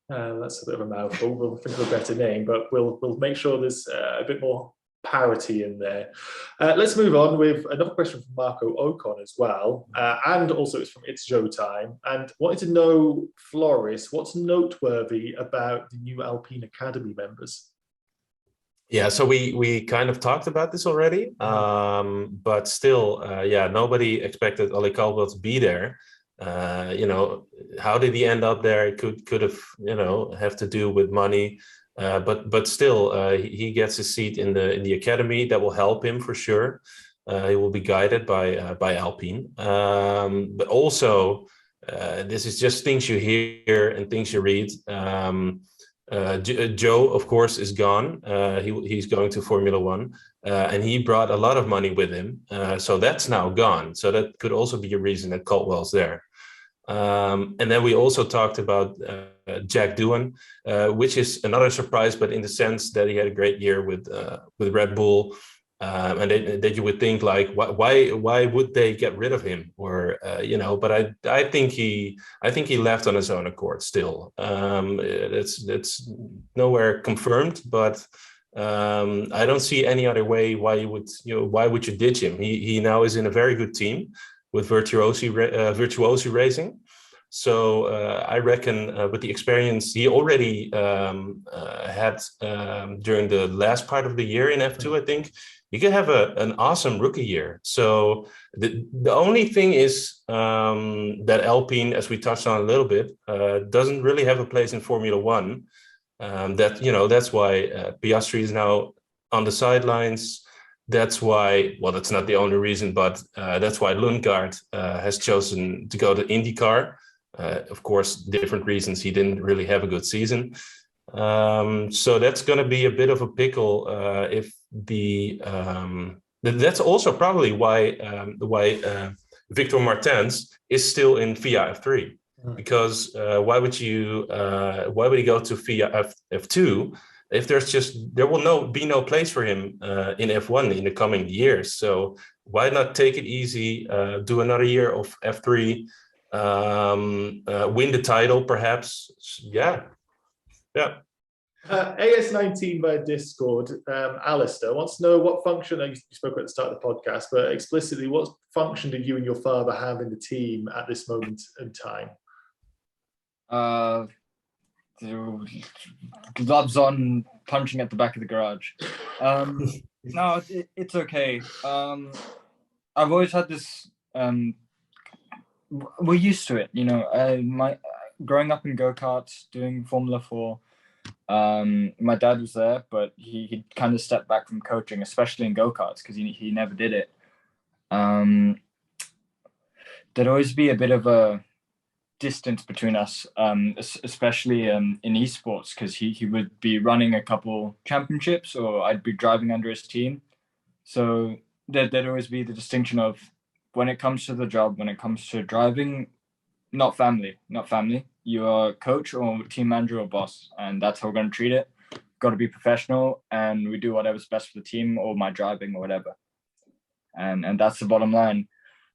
A: That's a bit of a mouthful. We'll think of a better name, but we'll make sure there's a bit more parity in there. Let's move on with another question from Marco Ocon as well, and also it's from It's Joe Time, and wanted to know, Floris, what's noteworthy about the new Alpine Academy members?
D: Yeah, so we kind of talked about this already, but still, nobody expected Ollie Caldwell to be there. How did he end up there? It could have, have to do with money, but still, he gets a seat in the academy that will help him for sure. He will be guided by Alpine, but also this is just things you hear and things you read. Joe, of course, is gone. He's going to Formula One, and he brought a lot of money with him. So that's now gone. So that could also be a reason that Caldwell's there. And then we also talked about Jack Doohan, which is another surprise, but in the sense that he had a great year with Red Bull. And that you would think like, why would they get rid of him? Or but I think he left on his own accord. Still, it's nowhere confirmed, but I don't see any other way why would you ditch him? He now is in a very good team with Virtuosi Racing. So I reckon with the experience he already had during the last part of the year in F2, I think you can have an awesome rookie year. So the only thing is that Alpine, as we touched on a little bit, doesn't really have a place in Formula One. That's why Piastri is now on the sidelines. That's why, well, that's not the only reason, but that's why Lundgaard has chosen to go to IndyCar. Of course, different reasons. He didn't really have a good season. So that's going to be a bit of a pickle if that's also probably why Victor Martins is still in FIA F3, because why would he go to FIA F2 if there will be no place for him in F1 in the coming years? So why not take it easy, do another year of F3, win the title perhaps? Yeah.
A: AS19 via Discord, Alistair wants to know what function, you spoke at the start of the podcast, but explicitly, what function did you and your father have in the team at this moment in time?
B: Gloves on, punching at the back of the garage. No, it's okay. I've always had this, we're used to it, growing up in go-karts, doing Formula 4, my dad was there, but he kind of stepped back from coaching, especially in go-karts, because he never did it. There'd always be a bit of a distance between us, especially in esports, because he would be running a couple championships or I'd be driving under his team. So there'd always be the distinction of, when it comes to the job, when it comes to driving, not family. You're a coach or team manager or boss, and that's how we're going to treat it. Got to be professional, and we do whatever's best for the team or my driving or whatever. And that's the bottom line.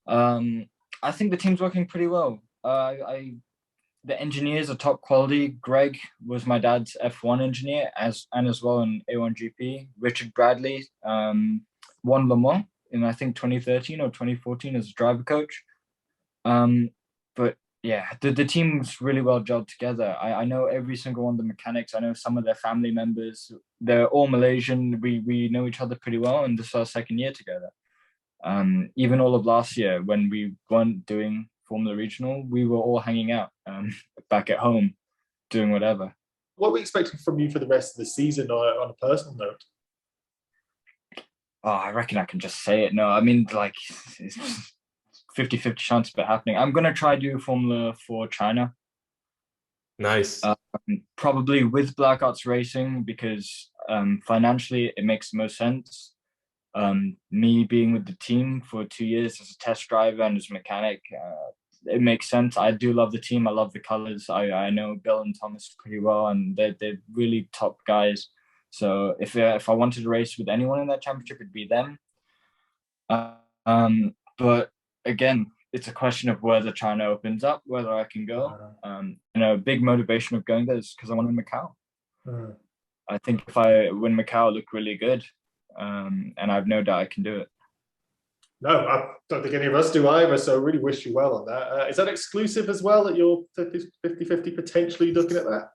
B: I think the team's working pretty well. The engineers are top quality. Greg was my dad's F1 engineer as well in A1GP. Richard Bradley won Le Mans in I think 2013 or 2014 as a driver coach. But yeah, the team's really well gelled together. I know every single one of the mechanics. I know some of their family members. They're all Malaysian. We know each other pretty well, and this is our second year together. Even all of last year when we weren't doing Formula Regional, we were all hanging out back at home, doing whatever.
A: What are we expecting from you for the rest of the season, on a personal note?
B: Oh, I reckon I can just say it. No, I mean, like, it's 50-50 chance of it happening. I'm going to try to do Formula 4 China.
D: Nice.
B: Probably with Black Arts Racing, because financially it makes the most sense. Me being with the team for 2 years as a test driver and as a mechanic, it makes sense. I do love the team. I love the colors. I know Bill and Thomas pretty well, and they're really top guys. So if I wanted to race with anyone in that championship, it'd be them. But again, it's a question of whether China opens up, whether I can go. A big motivation of going there is because I want to win Macau. I think if I win Macau, I look really good. And I have no doubt I can do it.
A: No, I don't think any of us do either, so I really wish you well on that. Is that exclusive as well, that you're 50-50 potentially looking at that?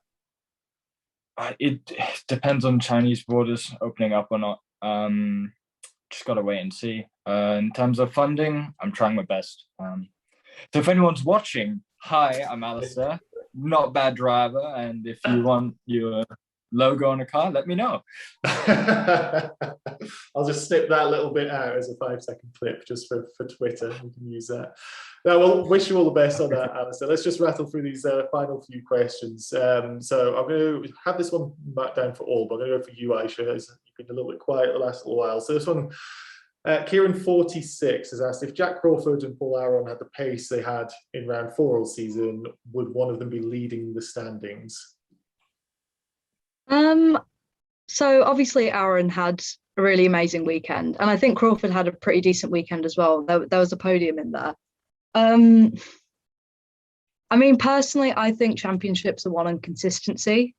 B: It depends on Chinese borders opening up or not. Just got to wait and see. In terms of funding, I'm trying my best. So if anyone's watching, hi, I'm Alistair, not a bad driver, and if you want your logo on a car, let me know.
A: I'll just snip that little bit out as a 5-second clip just for Twitter. We can use that. Now, we'll wish you all the best on that, Alistair. Let's just rattle through these final few questions. So I'm going to have this one marked down for all, but I'm going to go for you, Aisha, as you've been a little bit quiet the last little while. So this one, Kieran46 has asked, if Jack Crawford and Paul Aron had the pace they had in round 4 all season, would one of them be leading the standings?
C: So obviously Aaron had a really amazing weekend, and I think Crawford had a pretty decent weekend as well. There was a podium in there. I mean, personally, I think championships are won on consistency.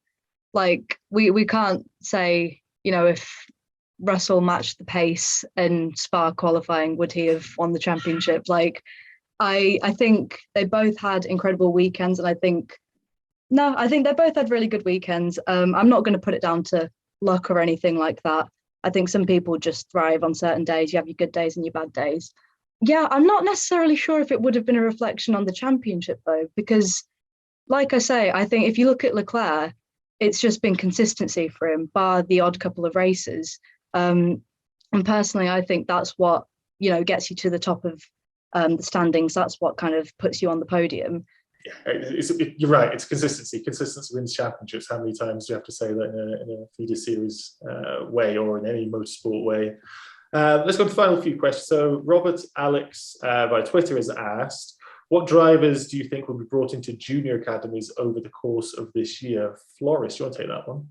C: Like, we can't say, if Russell matched the pace in Spa qualifying, would he have won the championship? Like, I think they both had incredible weekends, and I think they both had really good weekends. I'm not going to put it down to luck or anything like that. I think some people just thrive on certain days. You have your good days and your bad days. Yeah, I'm not necessarily sure if it would have been a reflection on the championship, though, because, like I say, I think if you look at Leclerc, it's just been consistency for him, bar the odd couple of races. And personally, I think that's what, gets you to the top of the standings. That's what kind of puts you on the podium.
A: Yeah, you're right. It's consistency. Consistency wins championships. How many times do you have to say that in a feeder series way, or in any motorsport way? Let's go to the final few questions. So Robert Alex by Twitter has asked, what drivers do you think will be brought into junior academies over the course of this year? Floris, do you want to take that one?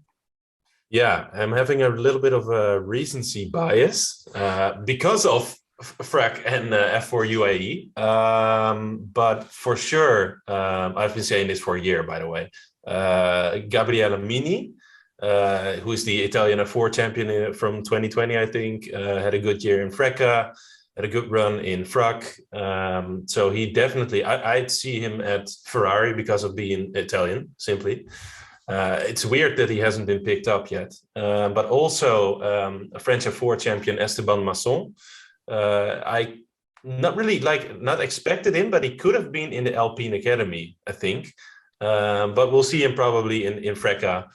D: Yeah, I'm having a little bit of a recency bias because of FRAC and F4 UAE, but for sure, I've been saying this for a year, by the way. Gabriele Mini, who is the Italian F4 champion from 2020, I think, had a good year in FRECA, had a good run in FRAC. So he definitely, I'd see him at Ferrari because of being Italian, simply. It's weird that he hasn't been picked up yet, but also a French F4 champion, Esteban Masson. I not expected him, but he could have been in the Alpine Academy, I think. But we'll see him probably in FRECA.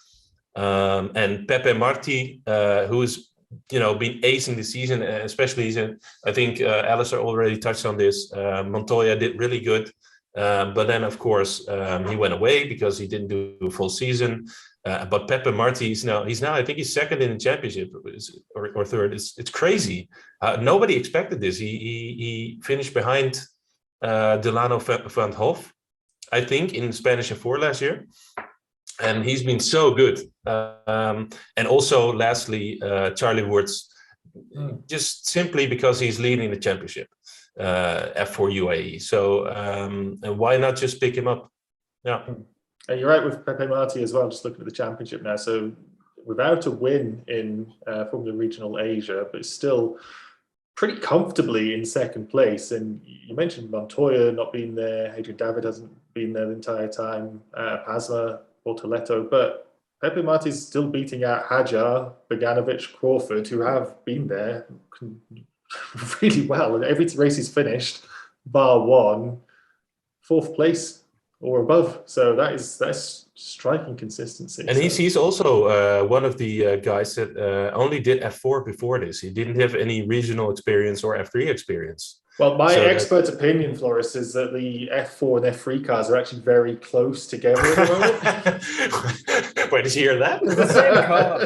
D: And Pepe Marti, who's been acing the season, especially I think Alistair already touched on this. Montoya did really good. But then, of course, he went away because he didn't do a full season. But Pepe Marti, he's now, I think he's second in the championship or third. It's crazy. Nobody expected this. He finished behind Delano van Hof, I think, in Spanish F4 last year. And he's been so good. And also, lastly, Charlie Wurz, just simply because he's leading the championship, F4 UAE. So and why not just pick him up? Yeah.
A: And you're right with Pepe Marti as well, just looking at the championship now. So without a win in Formula Regional Asia, but still pretty comfortably in second place. And you mentioned Montoya not being there. Adrian David hasn't been there the entire time. Pasma, Bortoletto. But Pepe Marti's still beating out Hajar, Boganovic, Crawford, who have been there really well. And every race he's finished, bar one, fourth place or above. So that's striking consistency.
D: And he's also one of the guys that only did F4 before this. He didn't have any regional experience or F3 experience.
A: Well, my expert opinion, Floris, is that the F4 and F3 cars are actually very close together at the
D: moment. Where did you hear that?
B: It's the same car.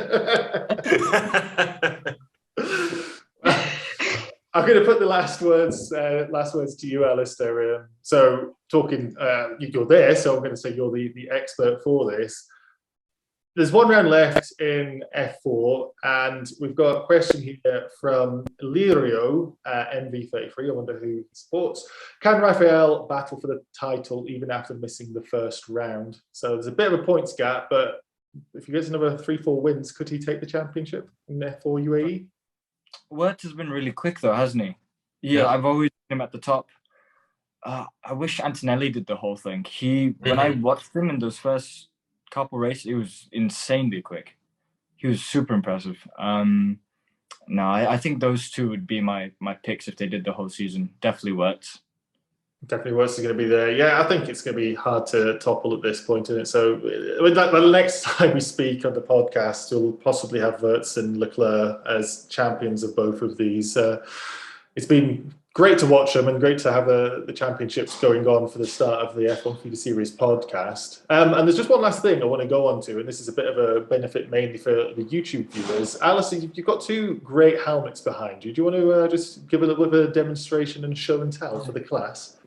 A: I'm going to put the last words to you, Alistair. So talking, you're there, so I'm going to say you're the expert for this. There's one round left in F4, and we've got a question here from Lirio, MV33. I wonder who he supports. Can Rafael battle for the title even after missing the first round? So there's a bit of a points gap, but if he gets another 3-4 wins, could he take the championship in F4 UAE?
B: Wirtz has been really quick though, hasn't he? Yeah, I've always seen him at the top. I wish Antonelli did the whole thing. When I watched him in those first couple races, it was insanely quick. He was super impressive. I think those two would be my picks if they did the whole season. Definitely Wirtz.
A: Definitely Wirtz is going to be there. Yeah, I think it's going to be hard to topple at this point, isn't it? So the next time we speak on the podcast, we'll possibly have Wirtz and Leclerc as champions of both of these. It's been great to watch them and great to have the championships going on for the start of the F1 Feeder Series podcast. And there's just one last thing I want to go on to, and this is a bit of a benefit mainly for the YouTube viewers. Alistair, you've got two great helmets behind you. Do you want to just give a little bit of a demonstration and show and tell for the class?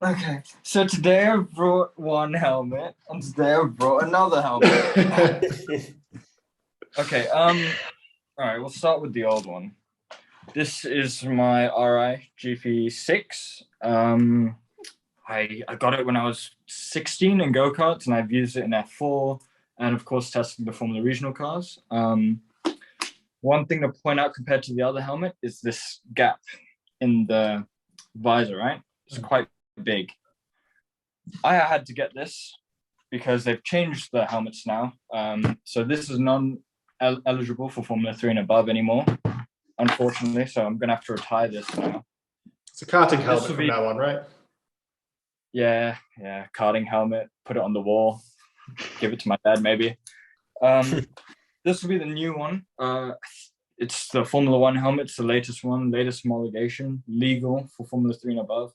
B: Okay, so today I brought one helmet, and today I brought another helmet. Okay, all right, we'll start with the old one. This is my RI GP6. I got it when I was 16 in go-karts, and I've used it in F4, and of course testing the Formula Regional cars. One thing to point out compared to the other helmet is this gap in the visor, right? It's quite big. I had to get this because they've changed the helmets now. So this is non-eligible for Formula 3 and above anymore, unfortunately. So I'm going to have to retire this now.
A: It's a karting helmet from now on, right?
B: Yeah, karting helmet. Put it on the wall. Give it to my dad, maybe. This will be the new one. It's the Formula 1 helmet. It's the latest one, latest homologation, legal for Formula 3 and above.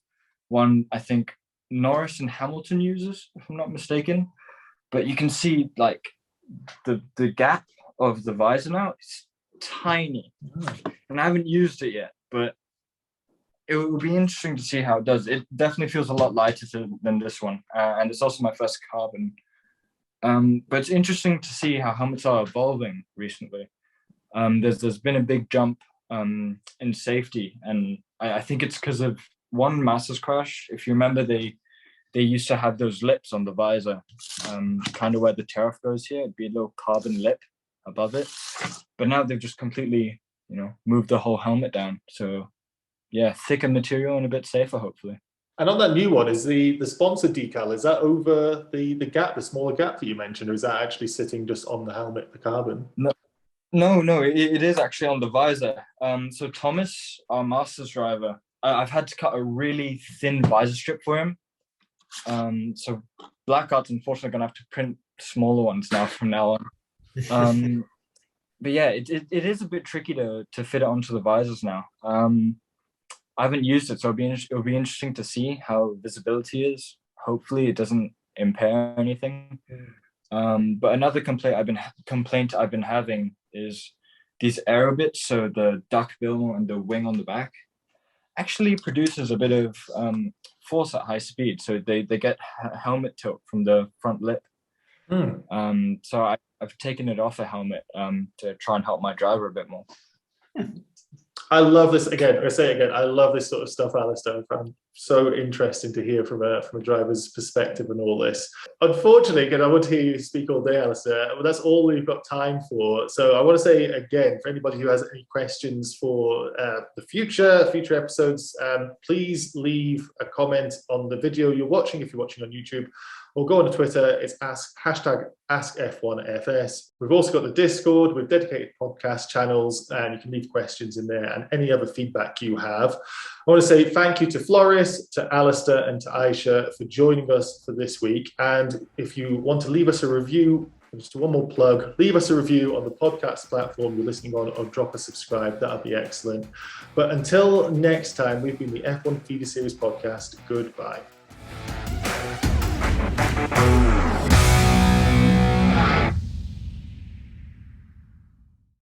B: One, I think, Norris and Hamilton uses, if I'm not mistaken. But you can see, like, the gap of the visor now is tiny. And I haven't used it yet, but it will be interesting to see how it does. It definitely feels a lot lighter than this one. And it's also my first carbon. But it's interesting to see how helmets are evolving recently. There's been a big jump in safety. And I think it's because of one Masters crash. If you remember, they used to have those lips on the visor, kind of where the tariff goes here. It'd be a little carbon lip above it. But now they've just completely, moved the whole helmet down. So, yeah, thicker material and a bit safer, hopefully.
A: And on that new one, is the sponsor decal, is that over the gap, the smaller gap that you mentioned, or is that actually sitting just on the helmet, the carbon?
B: No, it is actually on the visor. So Thomas, our Masters driver, I've had to cut a really thin visor strip for him. So Black Art's unfortunately going to have to print smaller ones now from now on. But yeah, it is a bit tricky to fit it onto the visors now. I haven't used it, so it'll be interesting to see how visibility is. Hopefully, it doesn't impair anything. But another complaint I've been having is these aero bits. So the duck bill and the wing on the back actually produces a bit of force at high speed. So they get helmet tilt from the front lip. So I've taken it off a helmet to try and help my driver a bit more.
A: I love this again. I say it again. I love this sort of stuff, Alistair. I'm so interesting to hear from a driver's perspective and all this. Unfortunately, again, I want to hear you speak all day, Alistair, but that's all we've got time for. So I want to say again, for anybody who has any questions for the future episodes, please leave a comment on the video you're watching if you're watching on YouTube. Or go on to Twitter, it's hashtag #F1FS. We've also got the Discord with dedicated podcast channels, and you can leave questions in there and any other feedback you have. I want to say thank you to Floris, to Alistair, and to Aisha for joining us for this week. And if you want to leave us a review, just one more plug, leave us a review on the podcast platform you're listening on, or drop a subscribe. That would be excellent. But until next time, we've been the F1 Feeder Series podcast. Goodbye.